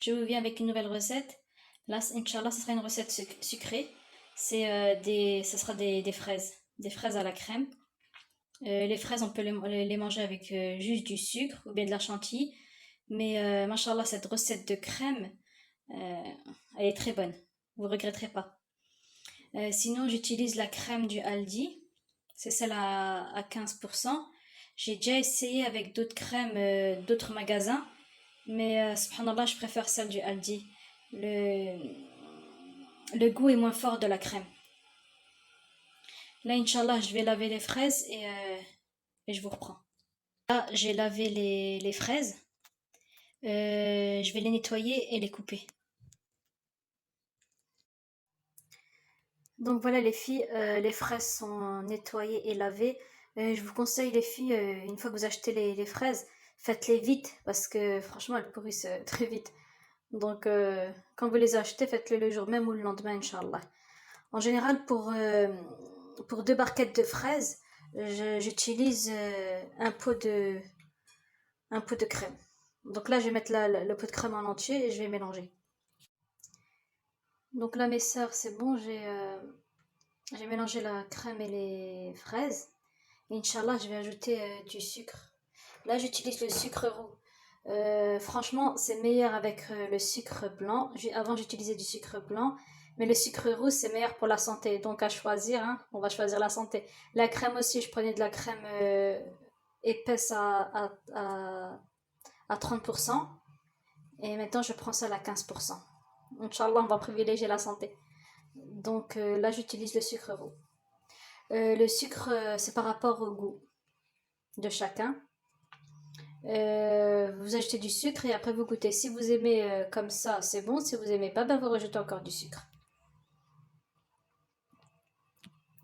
Je vous viens avec une nouvelle recette. Là, Inch'Allah, ce sera une recette sucrée. Ce sera des fraises. Des fraises à la crème. Les fraises, on peut les manger avec juste du sucre ou bien de la chantilly. Mais, machallah, cette recette de crème, elle est très bonne. Vous ne regretterez pas. Sinon, j'utilise la crème du Aldi. C'est celle à 15%. J'ai déjà essayé avec d'autres crèmes d'autres magasins. Mais subhanallah, je préfère celle du Aldi. Le, le goût est moins fort de la crème. Là, Inch'Allah, je vais laver les fraises et je vous reprends. Là, j'ai lavé les fraises. Je vais les nettoyer et les couper. Donc voilà les filles, les fraises sont nettoyées et lavées. Je vous conseille les filles, une fois que vous achetez les fraises, faites-les vite parce que franchement elles pourrissent très vite. Donc quand vous les achetez, faites-le le jour même ou le lendemain, Inch'Allah. En général, pour 2 barquettes de fraises, j'utilise un pot de crème. Donc là, je vais mettre le pot de crème en entier et je vais mélanger. Donc là, mes sœurs, c'est bon, j'ai mélangé la crème et les fraises. Et Inch'Allah, je vais ajouter du sucre. Là, j'utilise le sucre roux. Franchement, c'est meilleur avec le sucre blanc. Avant, j'utilisais du sucre blanc. Mais le sucre roux, c'est meilleur pour la santé. Donc, à choisir, hein, on va choisir la santé. La crème aussi, je prenais de la crème épaisse à 30%. Et maintenant, je prends celle à 15%. Inch'Allah, on va privilégier la santé. Donc, là, j'utilise le sucre roux. Le sucre, c'est par rapport au goût de chacun. Vous achetez du sucre et après vous goûtez. Si vous aimez comme ça, c'est bon. Si vous aimez pas, ben vous rajoutez encore du sucre.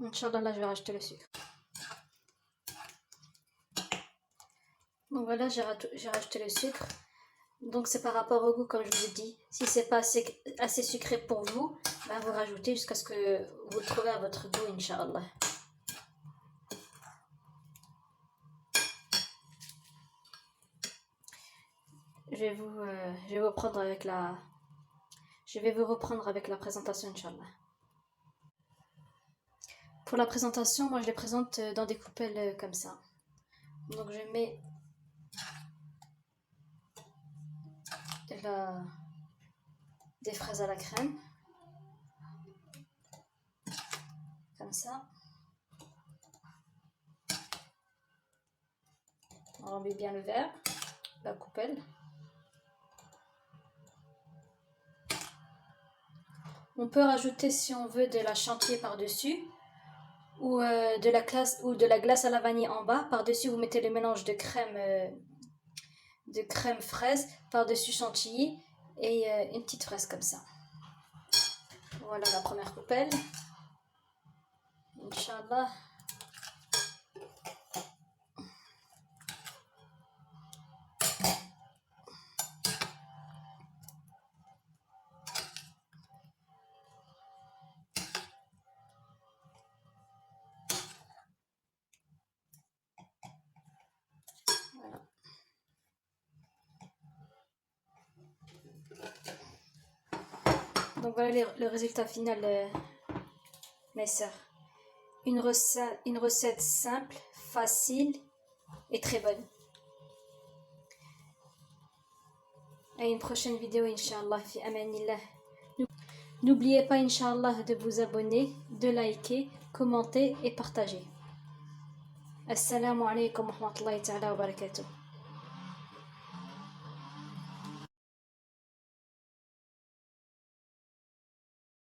Inch'Allah, là je vais rajouter le sucre. Donc voilà, j'ai rajouté le sucre. Donc c'est par rapport au goût, comme je vous dis. Si c'est pas assez sucré pour vous, ben vous rajoutez jusqu'à ce que vous le trouvez à votre goût, Inch'Allah. Je vais vous reprendre avec la présentation, Inch'Allah. Pour la présentation, moi je les présente dans des coupelles comme ça. Donc je mets des fraises à la crème. Comme ça. On remplit bien le verre, la coupelle. On peut rajouter, si on veut, de la chantilly par-dessus ou de la glace à la vanille en bas. Par-dessus, vous mettez le mélange de crème fraise, par-dessus chantilly et une petite fraise comme ça. Voilà la première coupelle. Inch'Allah. Voilà. Donc voilà le résultat final, mes sœurs. Une recette simple, facile et très bonne. À une prochaine vidéo, Inch'Allah, fi amanillah. N'oubliez pas, Inch'Allah, de vous abonner, de liker, commenter et partager. Assalamu alaikum wa rahmatullahi ta'ala wa barakatuh.